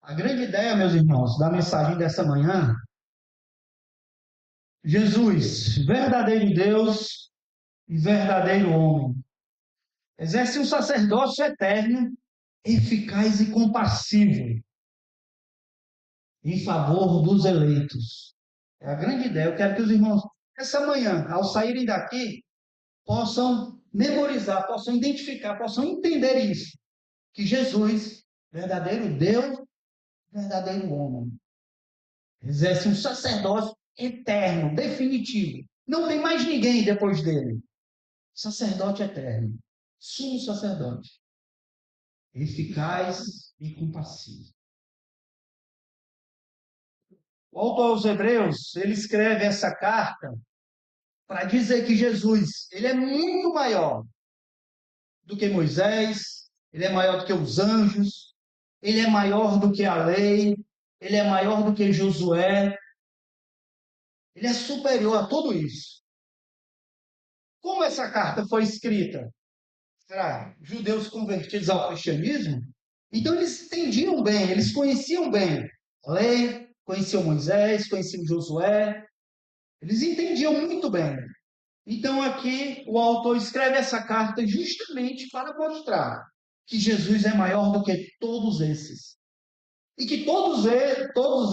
A grande ideia, meus irmãos, da mensagem dessa manhã, Jesus, verdadeiro Deus e verdadeiro homem, exerce um sacerdócio eterno, eficaz e compassivo em favor dos eleitos. É a grande ideia. Eu quero que os irmãos, essa manhã, ao saírem daqui, possam memorizar, possam identificar, possam entender isso, que Jesus, verdadeiro Deus, verdadeiro homem, exerce um sacerdócio eterno, definitivo. Não tem mais ninguém depois dele. Sacerdote eterno, sumo sacerdote, eficaz e compassivo. O autor aos Hebreus, ele escreve essa carta para dizer que Jesus, ele é muito maior do que Moisés, ele é maior do que os anjos, ele é maior do que a lei, ele é maior do que Josué, ele é superior a tudo isso. Como essa carta foi escrita? Será? Judeus convertidos ao cristianismo? Então eles entendiam bem, eles conheciam bem a lei, conheciam Moisés, conheciam Josué, eles entendiam muito bem. Então aqui o autor escreve essa carta justamente para mostrar que Jesus é maior do que todos esses. E que todos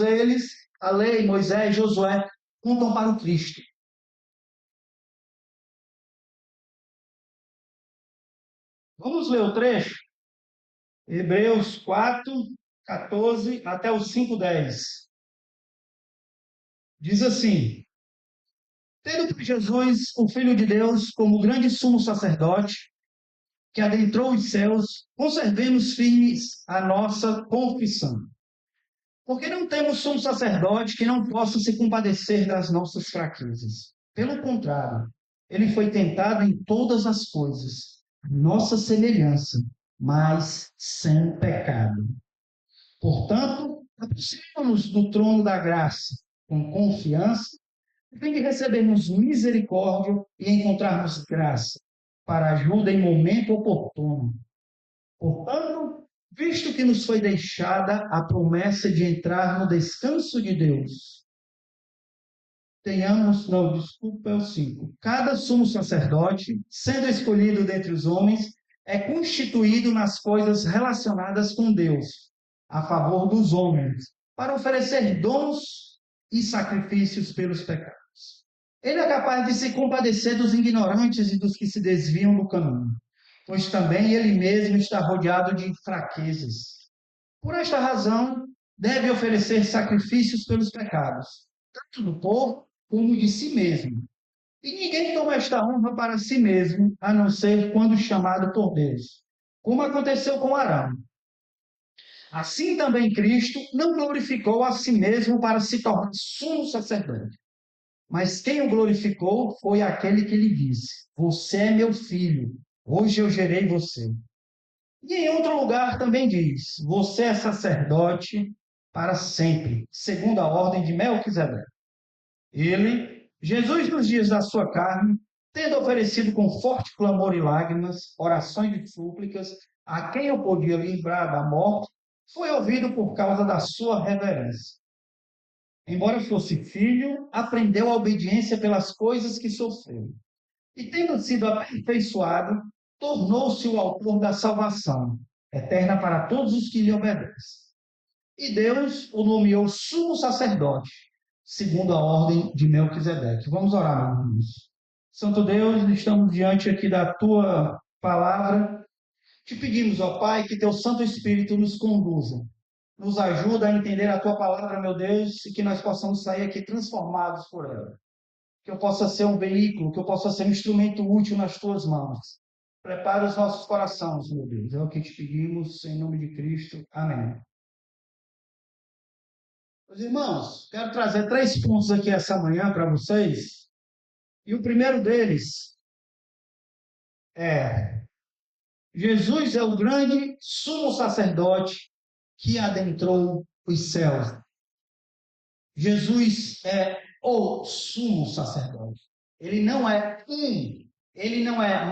eles, a lei, Moisés, Josué, contam para o Cristo. Vamos ler o trecho? Hebreus 4, 14 até o 5, 10. Diz assim: tendo por Jesus, o Filho de Deus, como grande sumo sacerdote, que adentrou os céus, conservemos firmes a nossa confissão. Porque não temos sumo sacerdote que não possa se compadecer das nossas fraquezas. Pelo contrário, ele foi tentado em todas as coisas, nossa semelhança, mas sem pecado. Portanto, aproximamos do trono da graça com confiança, a fim de recebermos misericórdia e encontrarmos graça para ajuda em momento oportuno. Portanto, visto que nos foi deixada a promessa de entrar no descanso de Deus, desculpa, é o 5. Cada sumo sacerdote, sendo escolhido dentre os homens, é constituído nas coisas relacionadas com Deus, a favor dos homens, para oferecer dons e sacrifícios pelos pecados. Ele é capaz de se compadecer dos ignorantes e dos que se desviam do caminho, pois também ele mesmo está rodeado de fraquezas. Por esta razão, deve oferecer sacrifícios pelos pecados, tanto do povo como de si mesmo. E ninguém toma esta honra para si mesmo, a não ser quando chamado por Deus, como aconteceu com Arão. Assim também Cristo não glorificou a si mesmo para se tornar sumo sacerdote. Mas quem o glorificou foi aquele que lhe disse: você é meu filho, hoje eu gerei você. E em outro lugar também diz: você é sacerdote para sempre, segundo a ordem de Melquisedeque. Ele, Jesus, nos dias da sua carne, tendo oferecido com forte clamor e lágrimas, orações e súplicas, a quem eu podia livrar da morte, foi ouvido por causa da sua reverência. Embora fosse filho, aprendeu a obediência pelas coisas que sofreu. E tendo sido aperfeiçoado, tornou-se o autor da salvação, eterna para todos os que lhe obedecem. E Deus o nomeou sumo sacerdote, segundo a ordem de Melquisedeque. Vamos orar, meus irmãos. Santo Deus, estamos diante aqui da tua palavra. Te pedimos, ó Pai, que teu Santo Espírito nos conduza, nos ajuda a entender a tua palavra, meu Deus, e que nós possamos sair aqui transformados por ela. Que eu possa ser um veículo, que eu possa ser um instrumento útil nas tuas mãos. Prepara os nossos corações, meu Deus. É o que te pedimos, em nome de Cristo. Amém. Meus irmãos, quero trazer 3 pontos aqui essa manhã para vocês. E o primeiro deles é: Jesus é o grande sumo sacerdote que adentrou os céus. Jesus é o sumo sacerdote. Ele não é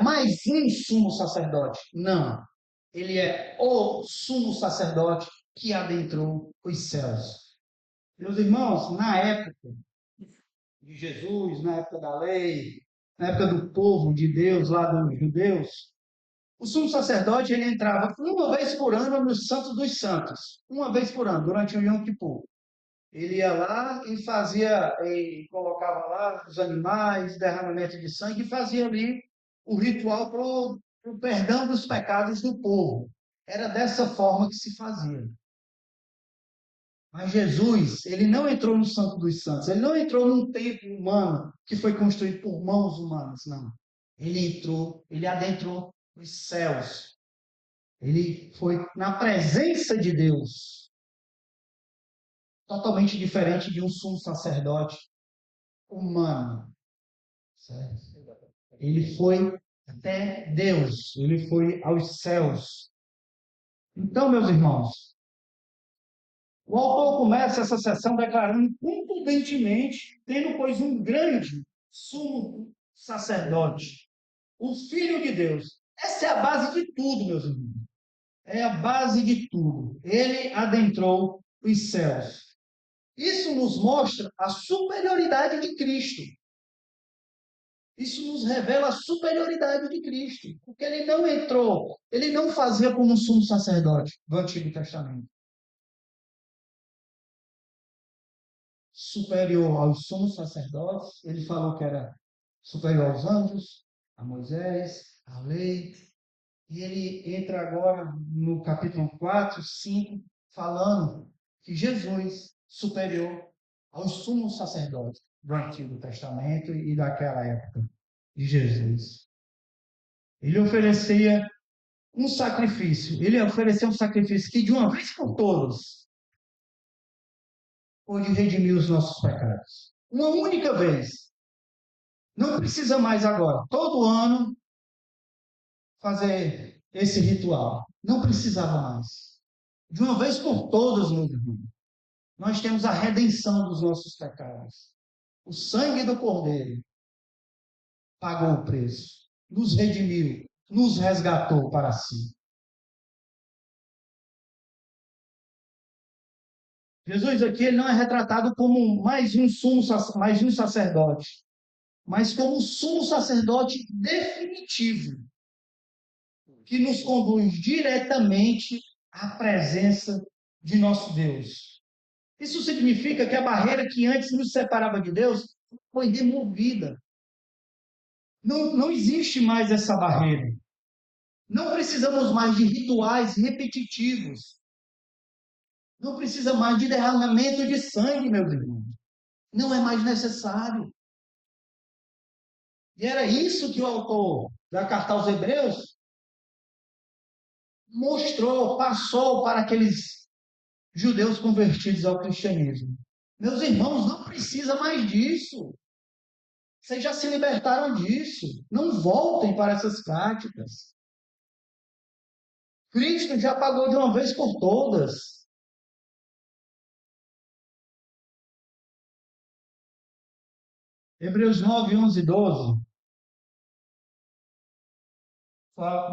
mais um sumo sacerdote. Não. Ele é o sumo sacerdote que adentrou os céus. Meus irmãos, na época de Jesus, na época da lei, na época do povo de Deus, lá dos judeus, o sumo sacerdote ele entrava uma vez por ano nos Santos dos Santos, uma vez por ano, durante o Yom Kippur. Ele ia lá e fazia, e colocava lá os animais, derramamento de sangue, e fazia ali o ritual para o perdão dos pecados do povo. Era dessa forma que se fazia. Mas Jesus, ele não entrou no Santo dos Santos, ele não entrou num templo humano que foi construído por mãos humanas, não. Ele entrou, ele adentrou os céus. Ele foi na presença de Deus, totalmente diferente de um sumo sacerdote humano. Certo? Ele foi até Deus, ele foi aos céus. Então, meus irmãos, o autor começa essa sessão declarando contundentemente, tendo, pois, um grande sumo sacerdote, o Filho de Deus. Essa é a base de tudo, meus irmãos. É a base de tudo. Ele adentrou os céus. Isso nos mostra a superioridade de Cristo. Isso nos revela a superioridade de Cristo. Porque ele não entrou, ele não fazia como um sumo sacerdote do Antigo Testamento. Superior aos sumos sacerdotes, ele falou que era superior aos anjos, a Moisés, a lei. E ele entra agora no capítulo 4, 5, falando que Jesus superior aos sumos sacerdotes do Antigo Testamento e daquela época de Jesus. Ele oferecia um sacrifício. Ele ofereceu um sacrifício que de uma vez por todas pode redimir os nossos pecados. Uma única vez. Não precisa mais agora, todo ano, fazer esse ritual. Não precisava mais. De uma vez por todas, meu irmão, nós temos a redenção dos nossos pecados. O sangue do Cordeiro pagou o preço, nos redimiu, nos resgatou para si. Jesus aqui ele não é retratado como mais um sacerdote, mas como um sumo sacerdote definitivo, que nos conduz diretamente à presença de nosso Deus. Isso significa que a barreira que antes nos separava de Deus foi removida. Não existe mais essa barreira. Não precisamos mais de rituais repetitivos. Não precisa mais de derramamento de sangue, meus irmãos. Não é mais necessário. E era isso que o autor da carta aos Hebreus mostrou, passou para aqueles judeus convertidos ao cristianismo. Meus irmãos, não precisa mais disso. Vocês já se libertaram disso. Não voltem para essas práticas. Cristo já pagou de uma vez por todas. Hebreus 9, 11 e 12.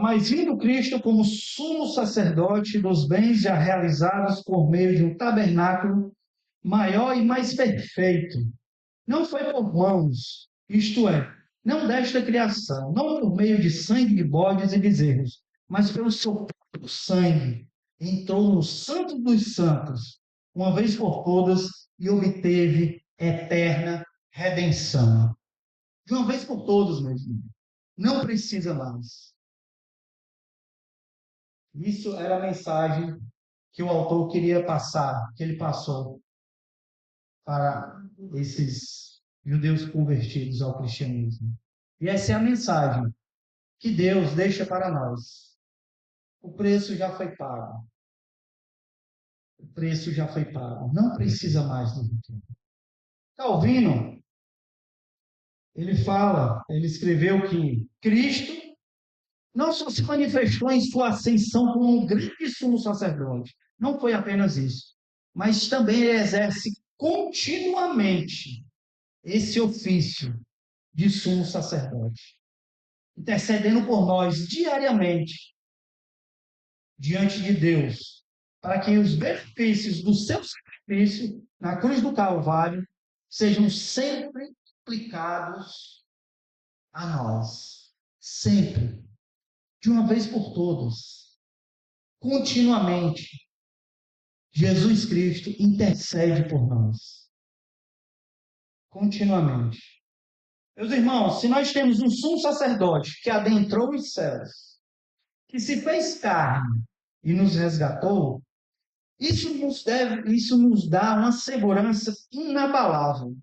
Mas vindo Cristo como sumo sacerdote dos bens já realizados por meio de um tabernáculo maior e mais perfeito, não foi por mãos, isto é, não desta criação, não por meio de sangue de bodes e bezerros, mas pelo seu próprio sangue, entrou no Santo dos Santos, uma vez por todas, e obteve eterna redenção. De uma vez por todas, meus irmãos. Não precisa mais. Isso era a mensagem que o autor queria passar, que ele passou para esses judeus convertidos ao cristianismo. E essa é a mensagem que Deus deixa para nós. O preço já foi pago. O preço já foi pago. Não precisa mais do ritual. Calvino, ele escreveu que Cristo não só se manifestou em sua ascensão como um grande sumo sacerdote. Não foi apenas isso. Mas também ele exerce continuamente esse ofício de sumo sacerdote, intercedendo por nós diariamente diante de Deus, para que os benefícios do seu sacrifício na cruz do Calvário sejam sempre aplicados a nós. Sempre. De uma vez por todas. Continuamente. Jesus Cristo intercede por nós. Continuamente. Meus irmãos, se nós temos um sumo sacerdote que adentrou os céus, que se fez carne e nos resgatou, isso nos dá uma segurança inabalável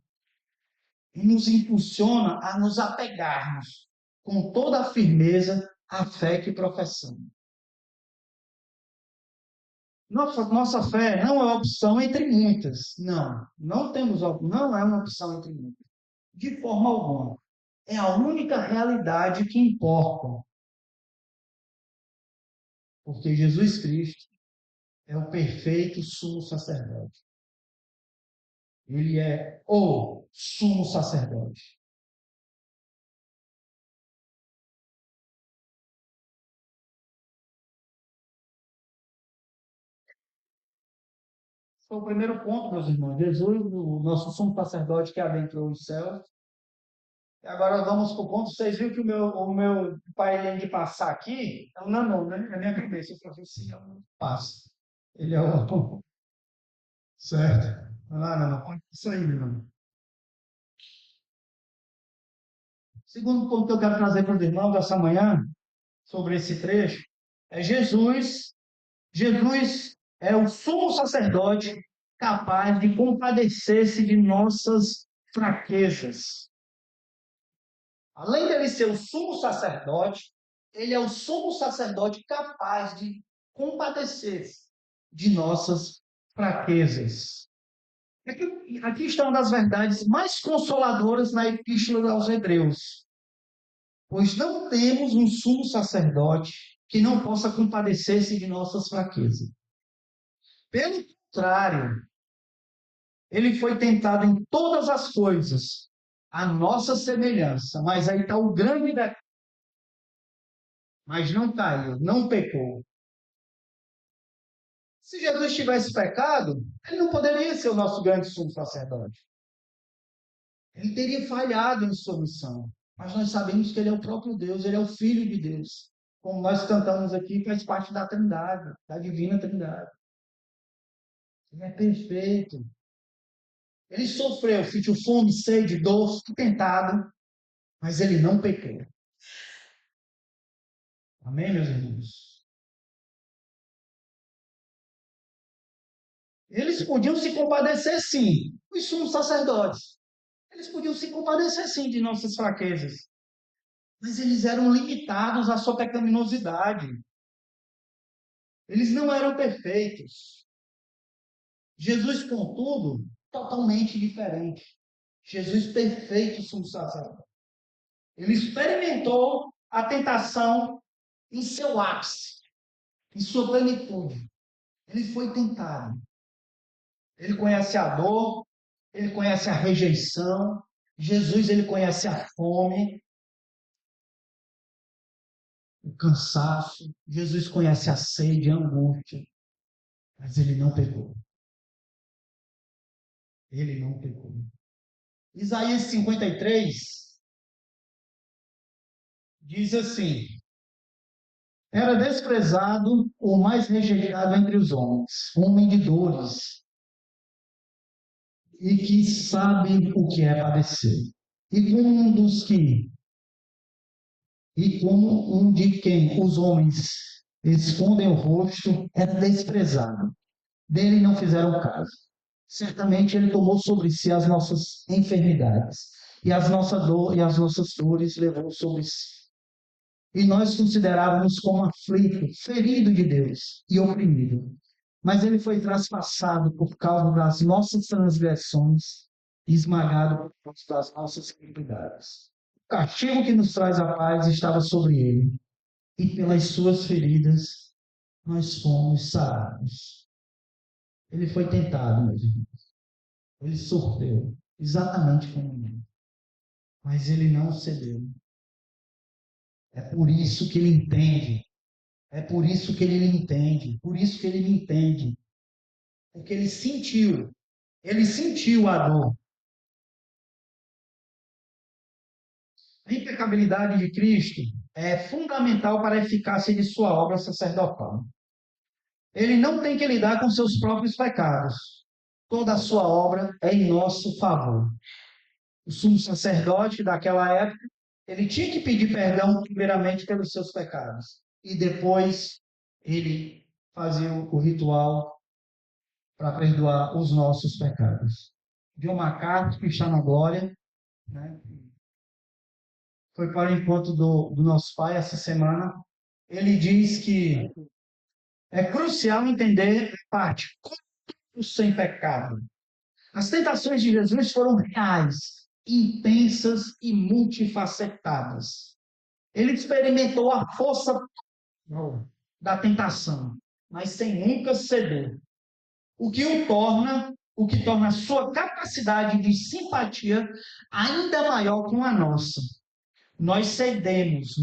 e nos impulsiona a nos apegarmos com toda a firmeza à fé que professamos. Nossa fé não é uma opção entre muitas. Não é uma opção entre muitas. De forma alguma. É a única realidade que importa. Porque Jesus Cristo é o perfeito sumo sacerdote. Ele é o sumo sacerdote. Foi o primeiro ponto, meus irmãos. Jesus, o nosso sumo sacerdote que adentrou os céus. E agora vamos para o ponto. Vocês viram que o meu pai além de passar aqui, é um nanon, né? Na minha cabeça. Eu falei assim, passa. Ele é o. Certo. Não. Isso aí, meu irmão. Segundo ponto que eu quero trazer para os irmãos essa manhã, sobre esse trecho, é Jesus. Jesus é o sumo sacerdote capaz de compadecer-se de nossas fraquezas. Além dele ser o sumo sacerdote, ele é o sumo sacerdote capaz de compadecer-se de nossas fraquezas. Aqui está uma das verdades mais consoladoras na Epístola aos Hebreus. Pois não temos um sumo sacerdote que não possa compadecer-se de nossas fraquezas. Pelo contrário, ele foi tentado em todas as coisas, a nossa semelhança. Mas aí está o grande detalhe. Mas não caiu, não pecou. Se Jesus tivesse pecado, ele não poderia ser o nosso grande sumo sacerdote. Ele teria falhado em sua missão. Mas nós sabemos que ele é o próprio Deus, ele é o Filho de Deus. Como nós cantamos aqui, faz parte da Trindade, da Divina Trindade. Ele é perfeito. Ele sofreu, sentiu fome, sede, dor, tentado, mas ele não pecou. Amém, meus irmãos? Eles podiam se compadecer, sim, os sumos sacerdotes. Eles podiam se compadecer, sim, de nossas fraquezas. Mas eles eram limitados à sua pecaminosidade. Eles não eram perfeitos. Jesus, contudo, totalmente diferente. Jesus perfeito sumo sacerdote. Ele experimentou a tentação em seu ápice, em sua plenitude. Ele foi tentado. Ele conhece a dor, ele conhece a rejeição. Jesus, ele conhece a fome, o cansaço. Jesus conhece a sede, a angústia. Mas ele não pecou. Ele não pecou. Isaías 53 diz assim: era desprezado o mais rejeitado entre os homens, homem de dores, e que sabe o que é padecer. E como um dos que, e como um de quem os homens escondem o rosto, é desprezado. Dele não fizeram caso. Certamente ele tomou sobre si as nossas enfermidades, e e as nossas dores levou sobre si. E nós considerávamos como aflito, ferido de Deus e oprimido. Mas ele foi traspassado por causa das nossas transgressões, e esmagado por causa das nossas iniquidades. O castigo que nos traz a paz estava sobre ele, e pelas suas feridas nós fomos sarados. Ele foi tentado, meus irmãos. Ele sofreu, exatamente como nós. Mas ele não cedeu. É por isso que ele entende É por isso que ele lhe entende, por isso que ele me entende, porque ele sentiu a dor. A impecabilidade de Cristo é fundamental para a eficácia de sua obra sacerdotal. Ele não tem que lidar com seus próprios pecados. Toda a sua obra é em nosso favor. O sumo sacerdote daquela época, ele tinha que pedir perdão primeiramente pelos seus pecados. E depois ele fazia o ritual para perdoar os nossos pecados. John MacArthur, que está na glória, né, foi para o encontro do nosso pai essa semana. Ele diz que é crucial entender a parte sem pecado. As tentações de Jesus foram reais, intensas e multifacetadas. Ele experimentou a força da tentação, mas sem nunca ceder. O que torna a sua capacidade de simpatia ainda maior com a nossa. Nós cedemos.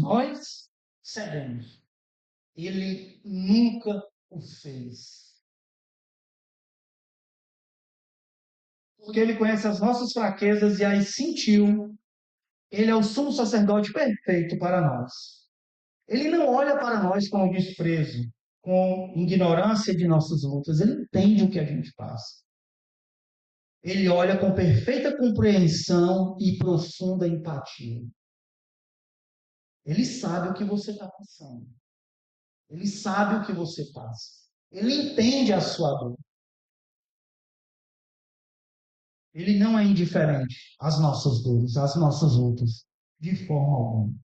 Ele nunca o fez. Porque ele conhece as nossas fraquezas e as sentiu. Ele é o sumo sacerdote perfeito para nós. Ele não olha para nós com desprezo, com ignorância de nossas lutas. Ele entende o que a gente passa. Ele olha com perfeita compreensão e profunda empatia. Ele sabe o que você está passando. Ele sabe o que você passa. Ele entende a sua dor. Ele não é indiferente às nossas dores, às nossas lutas, de forma alguma.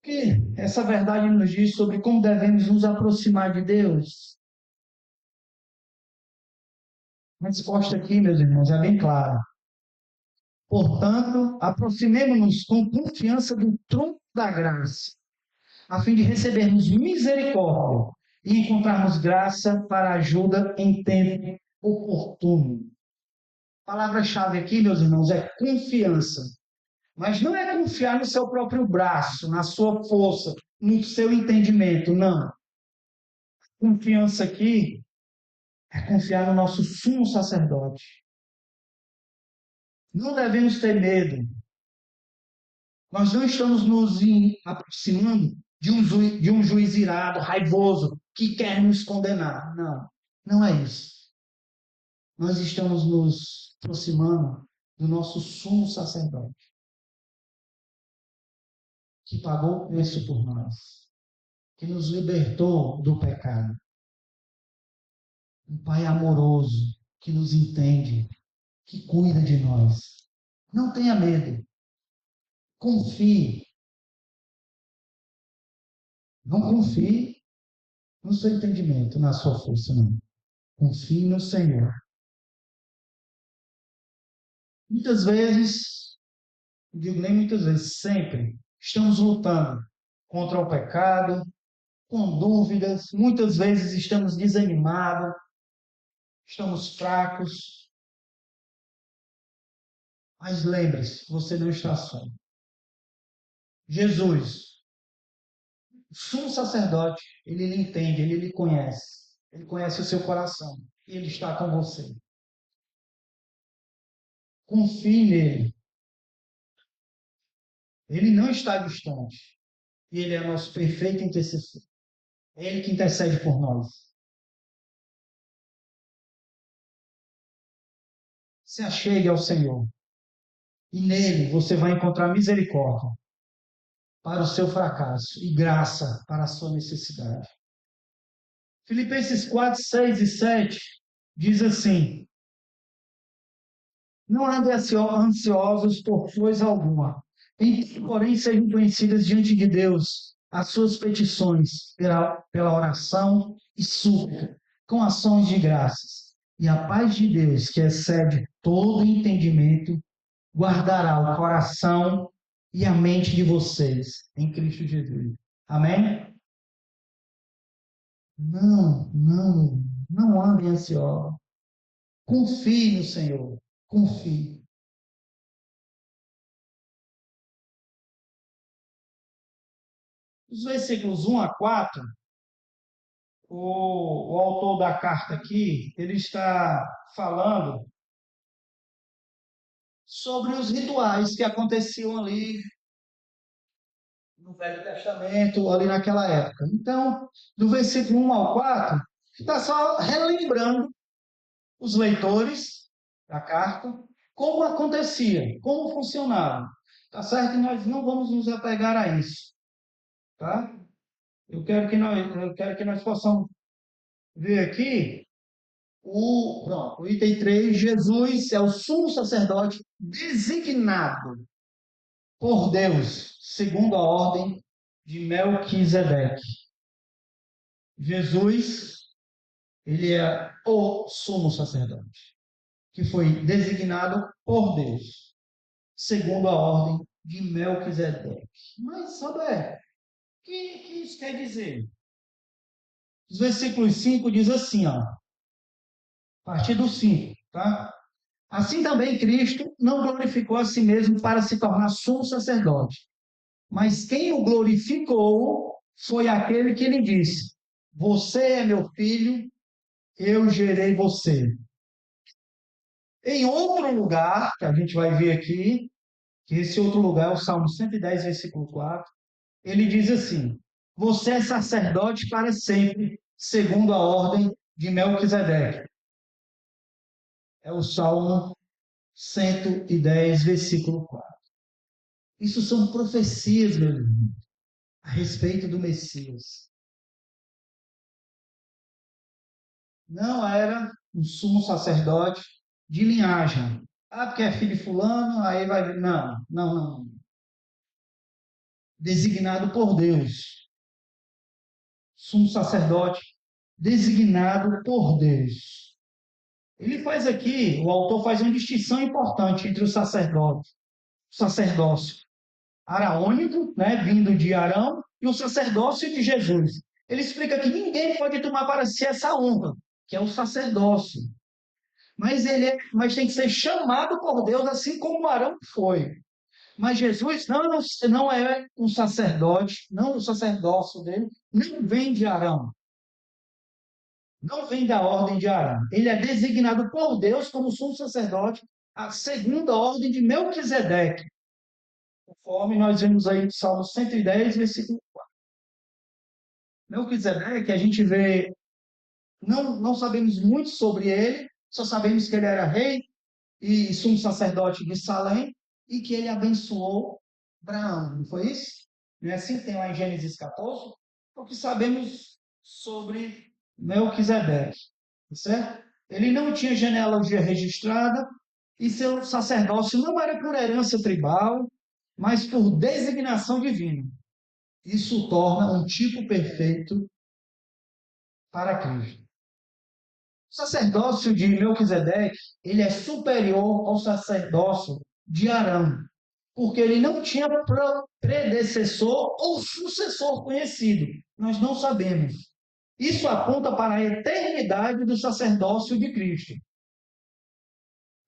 Que essa verdade nos diz sobre como devemos nos aproximar de Deus. A resposta aqui, meus irmãos, é bem clara. Portanto, aproximemo-nos com confiança do trono da graça, a fim de recebermos misericórdia e encontrarmos graça para ajuda em tempo oportuno. A palavra-chave aqui, meus irmãos, é confiança. Mas não é confiar no seu próprio braço, na sua força, no seu entendimento, não. Confiança aqui é confiar no nosso sumo sacerdote. Não devemos ter medo. Nós não estamos nos aproximando de um juiz irado, raivoso, que quer nos condenar. Não, não é isso. Nós estamos nos aproximando do nosso sumo sacerdote, que pagou o preço por nós, que nos libertou do pecado. Um Pai amoroso, que nos entende, que cuida de nós. Não tenha medo. Confie. Não confie no seu entendimento, na sua força, não. Confie no Senhor. Muitas vezes, não digo nem muitas vezes, sempre, estamos lutando contra o pecado, com dúvidas, muitas vezes estamos desanimados, estamos fracos. Mas lembre-se, você não está só. Jesus, o sumo sacerdote, ele lhe entende, ele lhe conhece. Ele conhece o seu coração. E ele está com você. Confie nele. Ele não está distante. E ele é nosso perfeito intercessor. É ele que intercede por nós. Se achegue ao Senhor. E nele você vai encontrar misericórdia para o seu fracasso e graça para a sua necessidade. Filipenses 4, 6 e 7 diz assim: não andem ansiosos por coisa alguma, porém sejam conhecidas diante de Deus as suas petições pela oração e súplica, com ações de graças. E a paz de Deus, que excede todo entendimento, guardará o coração e a mente de vocês em Cristo Jesus. Amém? Não andem ansiosos. Confie no Senhor. Confie. Os versículos 1 a 4, o autor da carta aqui, ele está falando sobre os rituais que aconteciam ali no Velho Testamento, ali naquela época. Então, do versículo 1 ao 4, está só relembrando os leitores da carta como acontecia, como funcionava. Tá certo? E nós não vamos nos apegar a isso, tá? Eu quero que nós possamos ver aqui pronto, o item 3, Jesus é o sumo sacerdote designado por Deus, segundo a ordem de Melquisedeque. Jesus, ele é o sumo sacerdote, que foi designado por Deus, segundo a ordem de Melquisedeque. Mas, Saber, o que isso quer dizer? Os versículos 5 diz assim, ó, a partir do 5, tá? Assim também Cristo não glorificou a si mesmo para se tornar sumo sacerdote, mas quem o glorificou foi aquele que lhe disse: Você é meu filho, eu gerei você. Em outro lugar, que a gente vai ver aqui, que esse outro lugar é o Salmo 110, versículo 4, ele diz assim: Você é sacerdote para sempre, segundo a ordem de Melquisedeque. É o Salmo 110, versículo 4. Isso são profecias, meu irmão, a respeito do Messias. Não era um sumo sacerdote de linhagem. Ah, porque é filho de fulano, aí vai... Não, não, não. Designado por Deus. Sumo sacerdote designado por Deus. Ele faz aqui, o autor faz uma distinção importante entre o sacerdócio araônico, né, vindo de Arão, e o sacerdócio de Jesus. Ele explica que ninguém pode tomar para si essa honra, que é o sacerdócio. Mas tem que ser chamado por Deus, assim como Arão foi. Mas Jesus não é um sacerdote, não o sacerdócio dele, não vem de Arão. Não vem da ordem de Arão. Ele é designado por Deus como sumo sacerdote, a segunda ordem de Melquisedeque, conforme nós vemos aí no Salmo 110, versículo 4. Melquisedeque, a gente vê, não sabemos muito sobre ele, só sabemos que ele era rei e sumo sacerdote de Salém e que ele abençoou Abraão, não foi isso? Não é assim que tem lá em Gênesis 14? O que sabemos sobre Melquisedeque, certo? Ele não tinha genealogia registrada e seu sacerdócio não era por herança tribal, mas por designação divina. Isso torna um tipo perfeito para Cristo. O sacerdócio de Melquisedeque, ele é superior ao sacerdócio de Arão, porque ele não tinha predecessor ou sucessor conhecido. Nós não sabemos. Isso aponta para a eternidade do sacerdócio de Cristo.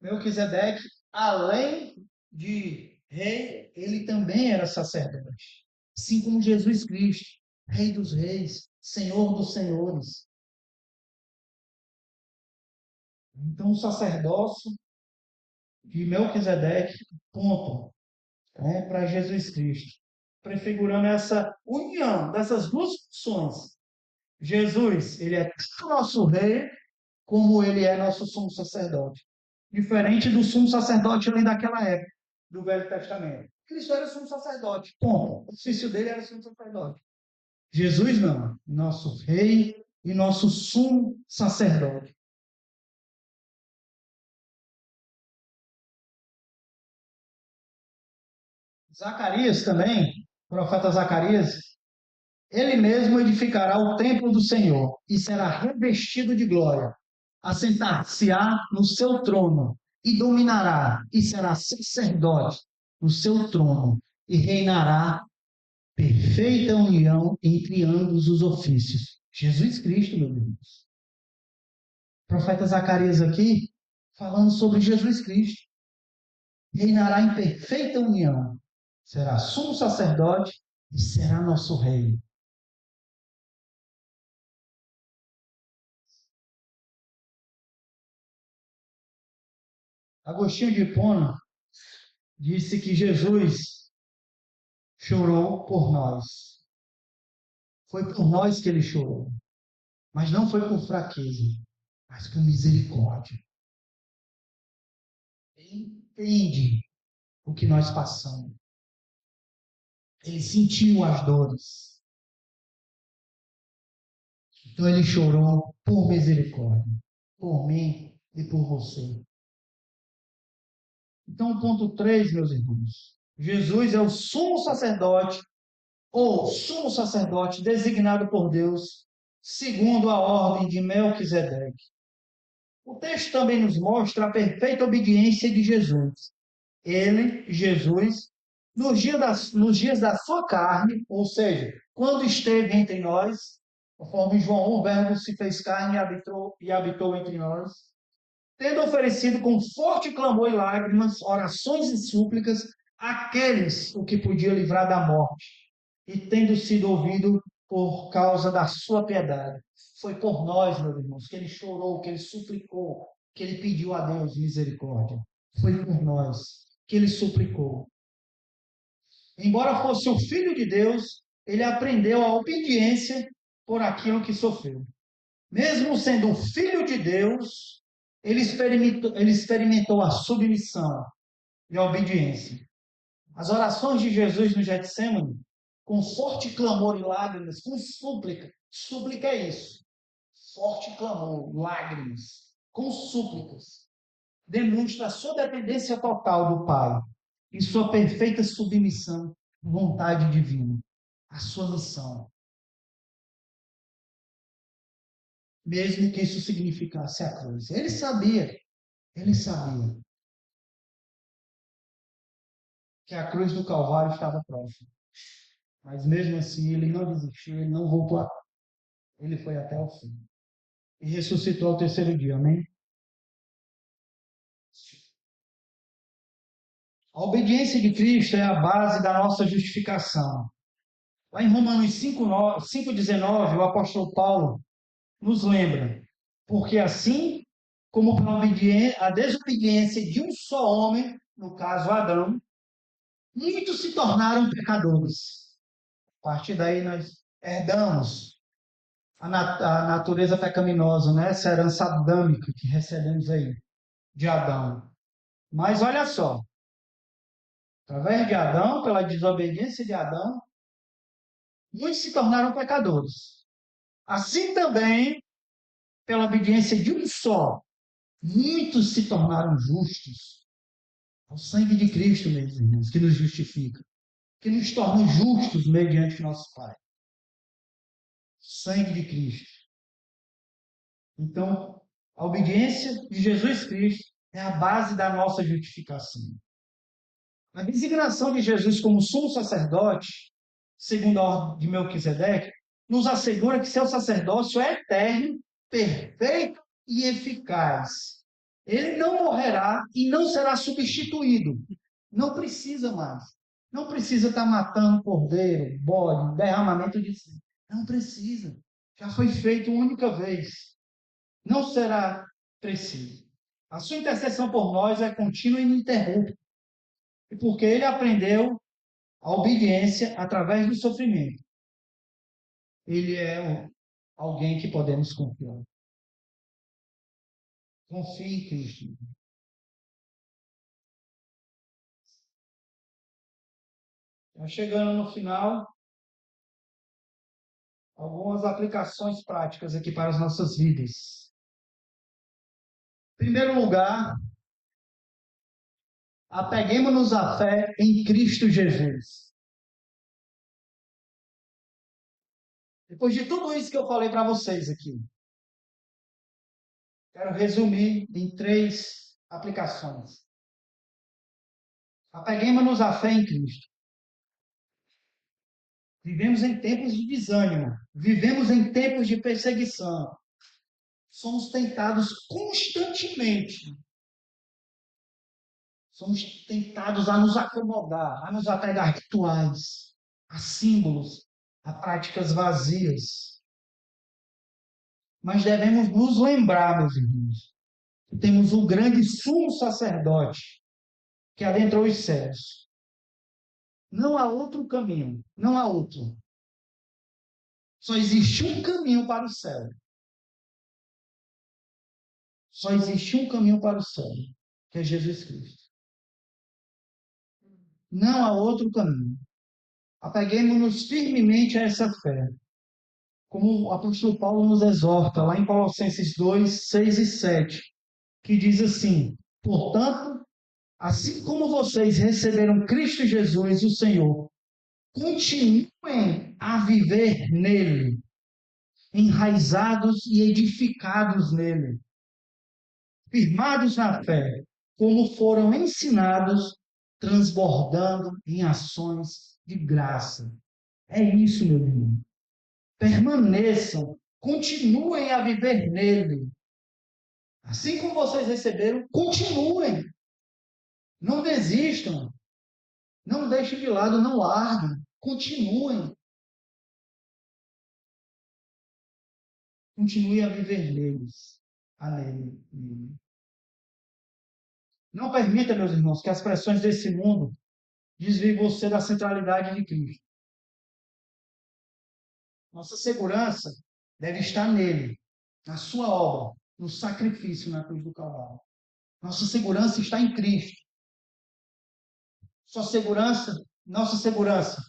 Melquisedeque, além de rei, ele também era sacerdote. Assim como Jesus Cristo, Rei dos Reis, Senhor dos Senhores. Então, o sacerdócio de Melquisedeque, ponto, para Jesus Cristo, prefigurando essa união dessas duas funções. Jesus, ele é tanto nosso rei, como ele é nosso sumo sacerdote. Diferente do sumo sacerdote ali daquela época, do Velho Testamento. Cristo era sumo sacerdote, ponto. O ofício dele era sumo sacerdote. Jesus não, nosso rei e nosso sumo sacerdote. Zacarias também, o profeta Zacarias, ele mesmo edificará o templo do Senhor e será revestido de glória. Assentar-se-á no seu trono e dominará e será sacerdote no seu trono e reinará perfeita união entre ambos os ofícios. Jesus Cristo, meu Deus. O profeta Zacarias aqui falando sobre Jesus Cristo. Reinará em perfeita união. Será sumo sacerdote e será nosso rei. Agostinho de Hipona disse que Jesus chorou por nós. Foi por nós que ele chorou. Mas não foi por fraqueza, mas por misericórdia. Ele entende o que nós passamos. Ele sentiu as dores. Então ele chorou por misericórdia. Por mim e por você. Então, ponto 3, meus irmãos. Jesus é o sumo sacerdote, ou sumo sacerdote designado por Deus, segundo a ordem de Melquisedeque. O texto também nos mostra a perfeita obediência de Jesus. Ele, Jesus, nos dias da sua carne, ou seja, quando esteve entre nós, conforme João 1, o verbo se fez carne e habitou entre nós, tendo oferecido com forte clamor e lágrimas, orações e súplicas, àqueles o que podia livrar da morte, e tendo sido ouvido por causa da sua piedade. Foi por nós, meus irmãos, que ele chorou, que ele suplicou, que ele pediu a Deus misericórdia. Foi por nós que ele suplicou. Embora fosse o Filho de Deus, ele aprendeu a obediência por aquilo que sofreu. Mesmo sendo o Filho de Deus, ele experimentou a submissão e a obediência. As orações de Jesus no Getsemane, com forte clamor e lágrimas, com súplica. Súplica é isso. Forte clamor, lágrimas, com súplicas. Demonstra a sua dependência total do Pai e sua perfeita submissão à vontade divina, à sua missão. Mesmo que isso significasse a cruz. Ele sabia que a cruz do Calvário estava próxima. Mas mesmo assim, ele não desistiu, ele não voltou a... Ele foi até o fim. E ressuscitou ao terceiro dia, amém? A obediência de Cristo é a base da nossa justificação. Lá em Romanos 5,19, o apóstolo Paulo nos lembra, porque assim como pela a desobediência de um só homem, no caso Adão, muitos se tornaram pecadores. A partir daí nós herdamos a natureza pecaminosa, né? Essa herança adâmica que recebemos aí de Adão. Mas olha só, através de Adão, pela desobediência de Adão, muitos se tornaram pecadores. Assim também, pela obediência de um só, muitos se tornaram justos. É o sangue de Cristo, meus irmãos, que nos justifica, que nos torna justos mediante nosso Pai. O sangue de Cristo. Então, a obediência de Jesus Cristo é a base da nossa justificação. A designação de Jesus como sumo sacerdote, segundo a ordem de Melquisedeque, nos assegura que seu sacerdócio é eterno, perfeito e eficaz. Ele não morrerá e não será substituído. Não precisa mais. Não precisa estar matando cordeiro, bode, derramamento de sangue. Não precisa. Já foi feito uma única vez. Não será preciso. A sua intercessão por nós é contínua e ininterrupta. E porque ele aprendeu a obediência através do sofrimento. Ele é alguém que podemos confiar. Confie em Cristo. Já chegando no final, algumas aplicações práticas aqui para as nossas vidas. Em primeiro lugar, apeguemos-nos à fé em Cristo Jesus. Depois de tudo isso que eu falei para vocês aqui, quero resumir em 3 aplicações. Apeguemos-nos à fé em Cristo. Vivemos em tempos de desânimo. Vivemos em tempos de perseguição. Somos tentados constantemente. Somos tentados a nos acomodar, a nos apegar a rituais, a símbolos, a práticas vazias. Mas devemos nos lembrar, meus irmãos, que temos o grande sumo sacerdote que adentrou os céus. Não há outro caminho, não há outro. Só existe um caminho para o céu. Só existe um caminho para o céu, que é Jesus Cristo. Não há outro caminho. Apeguemos-nos firmemente a essa fé. Como o apóstolo Paulo nos exorta, lá em Colossenses 2, 6 e 7, que diz assim: portanto, assim como vocês receberam Cristo Jesus, o Senhor, continuem a viver nele, enraizados e edificados nele, firmados na fé, como foram ensinados, transbordando em ações de graça. É isso, meu irmão. Permaneçam, continuem a viver nele. Assim como vocês receberam, continuem. Não desistam. Não deixem de lado, não larguem. Continuem. Continue a viver neles. Nele. Não permita, meus irmãos, que as pressões desse mundo desviem você da centralidade de Cristo. Nossa segurança deve estar nele, na sua obra, no sacrifício na cruz do Calvário. Nossa segurança está em Cristo. Nossa segurança,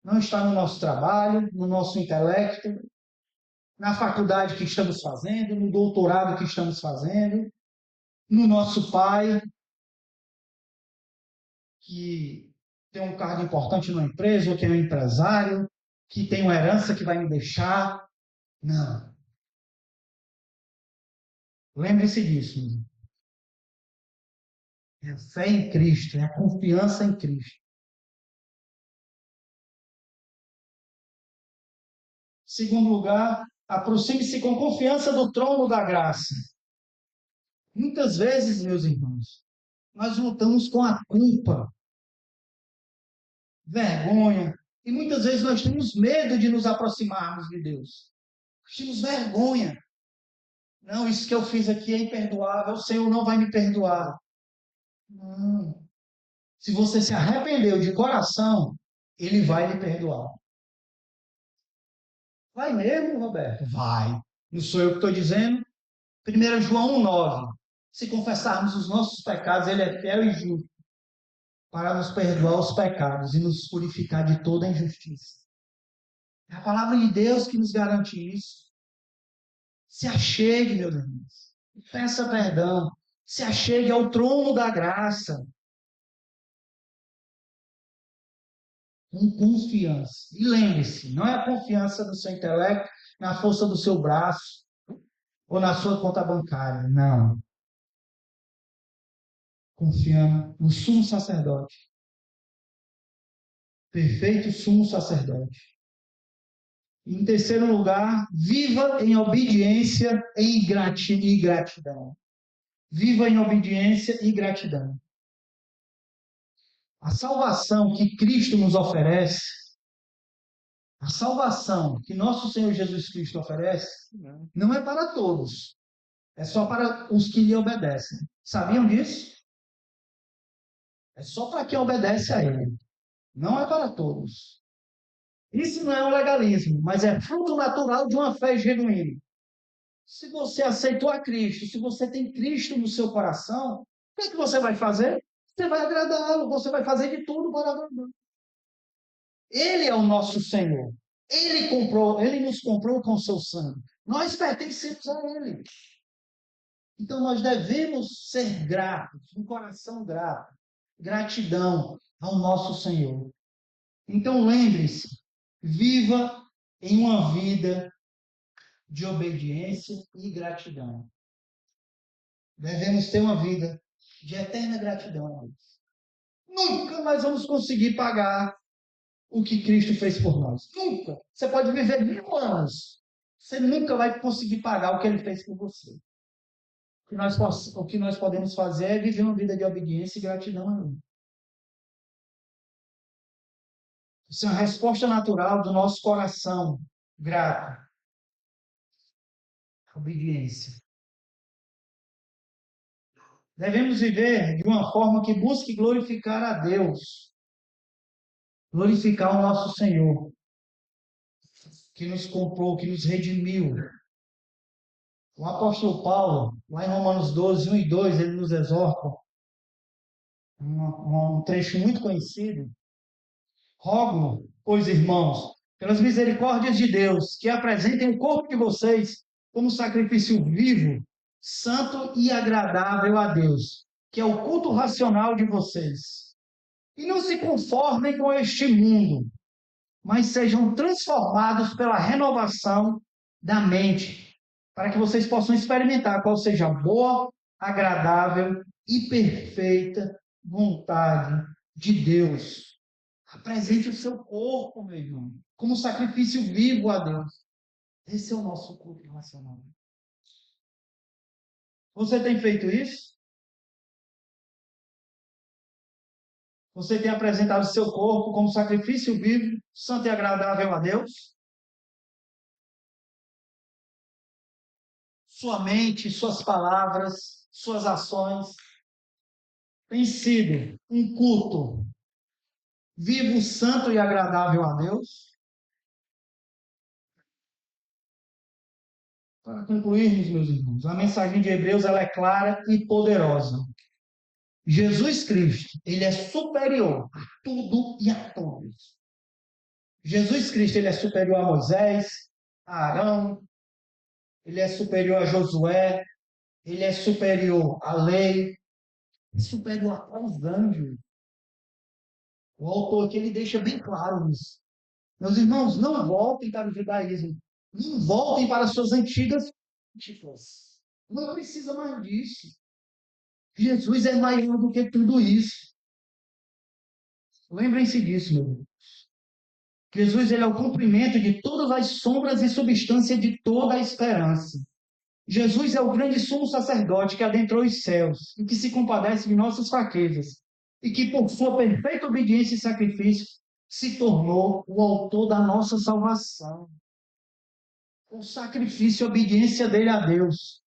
não está no nosso trabalho, no nosso intelecto, na faculdade que estamos fazendo, no doutorado que estamos fazendo, no nosso pai, que tem um cargo importante numa empresa, ou que é um empresário, que tem uma herança que vai me deixar. Não. Lembre-se disso. É a fé em Cristo, é a confiança em Cristo. Segundo lugar, aproxime-se com confiança do trono da graça. Muitas vezes, meus irmãos, nós lutamos com a culpa, vergonha, e muitas vezes nós temos medo de nos aproximarmos de Deus. Nós temos vergonha. Não, isso que eu fiz aqui é imperdoável, o Senhor não vai me perdoar. Não. Se você se arrependeu de coração, Ele vai lhe perdoar. Vai mesmo, Roberto? Vai. Não sou eu que estou dizendo. 1 João 1,9. Se confessarmos os nossos pecados, Ele é fiel e justo para nos perdoar os pecados e nos purificar de toda injustiça. É a palavra de Deus que nos garante isso. Se achegue, meus irmãos. Peça perdão. Se achegue ao trono da graça. Com confiança. E lembre-se, não é a confiança no seu intelecto, na força do seu braço ou na sua conta bancária. Não. Confiando no sumo sacerdote. Perfeito sumo sacerdote. Em terceiro lugar, viva em obediência e gratidão. Viva em obediência e gratidão. A salvação que Cristo nos oferece, a salvação que nosso Senhor Jesus Cristo oferece, não é para todos. É só para os que lhe obedecem. Sabiam disso? É só para quem obedece a Ele. Não é para todos. Isso não é um legalismo, mas é fruto natural de uma fé genuína. Se você aceitou a Cristo, se você tem Cristo no seu coração, o que é que você vai fazer? Você vai agradá-lo, você vai fazer de tudo para agradá-lo. Ele é o nosso Senhor. Ele nos comprou com o seu sangue. Nós pertencemos a Ele. Então nós devemos ser gratos, um coração grato, gratidão ao nosso Senhor. Então lembre-se, viva em uma vida de obediência e gratidão. Devemos ter uma vida de eterna gratidão. Nunca mais vamos conseguir pagar o que Cristo fez por nós. Nunca. Você pode viver 1000 anos. Você nunca vai conseguir pagar o que Ele fez por você. O que nós podemos fazer é viver uma vida de obediência e gratidão a Ele. Isso é uma resposta natural do nosso coração grato. Obediência. Devemos viver de uma forma que busque glorificar a Deus, glorificar o nosso Senhor, que nos comprou, que nos redimiu. O apóstolo Paulo, lá em Romanos 12, 1 e 2, ele nos exorta, um trecho muito conhecido. Rogo, pois, irmãos, pelas misericórdias de Deus, que apresentem o corpo de vocês como sacrifício vivo, santo e agradável a Deus, que é o culto racional de vocês. E não se conformem com este mundo, mas sejam transformados pela renovação da mente, para que vocês possam experimentar qual seja a boa, agradável e perfeita vontade de Deus. Apresente o seu corpo, meu irmão, como sacrifício vivo a Deus. Esse é o nosso culto racional. Você tem feito isso? Você tem apresentado o seu corpo como sacrifício vivo, santo e agradável a Deus? Sua mente, suas palavras, suas ações têm sido um culto vivo, santo e agradável a Deus? Para concluirmos, meus irmãos, a mensagem de Hebreus ela é clara e poderosa. Jesus Cristo, ele é superior a tudo e a todos. Jesus Cristo, ele é superior a Moisés, a Arão, ele é superior a Josué, ele é superior à lei, é superior aos anjos. O autor aqui, ele deixa bem claro isso. Meus irmãos, não voltem para o judaísmo. Não voltem para as suas antigas práticas. Não precisa mais disso. Jesus é maior do que tudo isso. Lembrem-se disso, meu irmão. Jesus ele é o cumprimento de todas as sombras e substância de toda a esperança. Jesus é o grande sumo sacerdote que adentrou os céus e que se compadece de nossas fraquezas e que, por sua perfeita obediência e sacrifício, se tornou o autor da nossa salvação. O sacrifício e a obediência dele a Deus.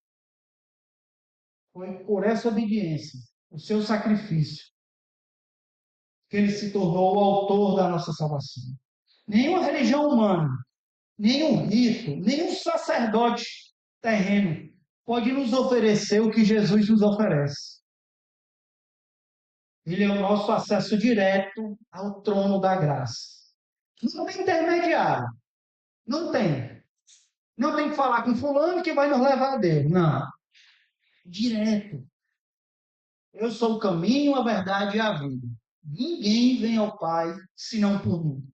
Foi por essa obediência, o seu sacrifício, que ele se tornou o autor da nossa salvação. Nenhuma religião humana, nenhum rito, nenhum sacerdote terreno pode nos oferecer o que Jesus nos oferece. Ele é o nosso acesso direto ao trono da graça. Não tem intermediário. Não tem. Não tem que falar com fulano que vai nos levar a Deus. Não. Direto. Eu sou o caminho, a verdade e a vida. Ninguém vem ao Pai senão por mim.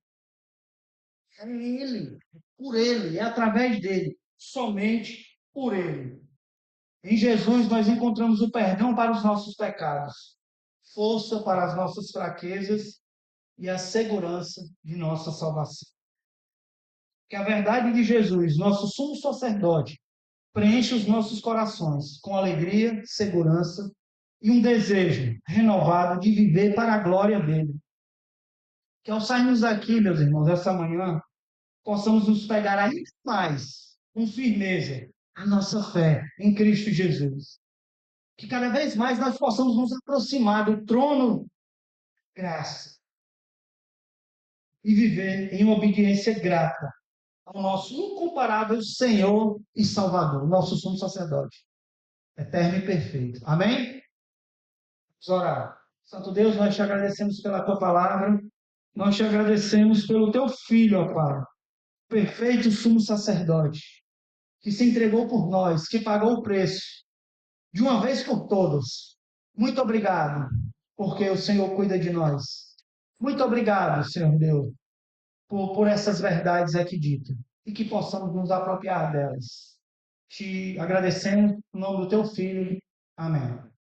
É Ele, é por Ele, é através dele, somente por Ele. Em Jesus nós encontramos o perdão para os nossos pecados, força para as nossas fraquezas e a segurança de nossa salvação. Que a verdade de Jesus, nosso sumo sacerdote, preenche os nossos corações com alegria, segurança e um desejo renovado de viver para a glória dele. Que ao sairmos daqui, meus irmãos, essa manhã, possamos nos pegar ainda mais com firmeza a nossa fé em Cristo Jesus. Que cada vez mais nós possamos nos aproximar do trono graça e viver em obediência grata ao nosso incomparável Senhor e Salvador, nosso sumo sacerdote, eterno e perfeito. Amém? Vamos orar. Santo Deus, nós te agradecemos pela tua palavra, nós te agradecemos pelo teu Filho, ó Pai, perfeito sumo sacerdote, que se entregou por nós, que pagou o preço, de uma vez por todas. Muito obrigado, porque o Senhor cuida de nós. Muito obrigado, Senhor Deus, por essas verdades aqui ditas, e que possamos nos apropriar delas. Te agradecemos em nome do teu Filho. Amém.